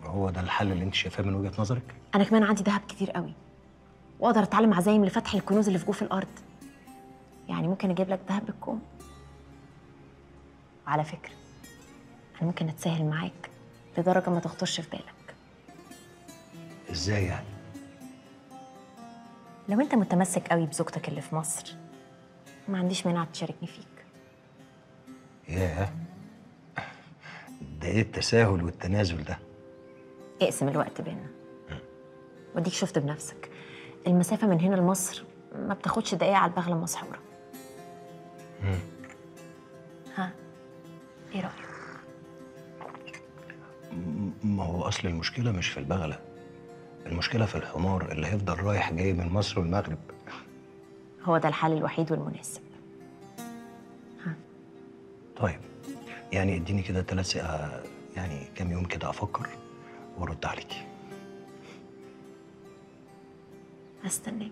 هو ده الحل اللي انت شايفاه من وجهة نظرك؟ انا كمان عندي ذهب كتير قوي، واقدر اتعلم عزايم لفتح الكنوز اللي في جوف الارض. يعني ممكن اجيب لك ذهب بالكوم. وعلى فكره، انا ممكن اتساهل معاك لدرجه ما تخطرش في بالك. ازاي يعني؟ لو انت متمسك قوي بزوجتك اللي في مصر، ما عنديش مانع تشاركني فيك. ياه، ده ايه التساهل والتنازل ده؟ اقسم الوقت بينا، وديك شفت بنفسك. المسافه من هنا لمصر ما بتاخدش دقايق على البغله المسحوره. ها، ايه رايك؟ ما هو اصل المشكلة مش في البغلة، المشكلة في الحمار اللي هيفضل رايح جاي من مصر والمغرب. هو ده الحل الوحيد والمناسب. طيب، يعني اديني كده 3 يعني كام يوم كده افكر وارد عليكي. هستناك.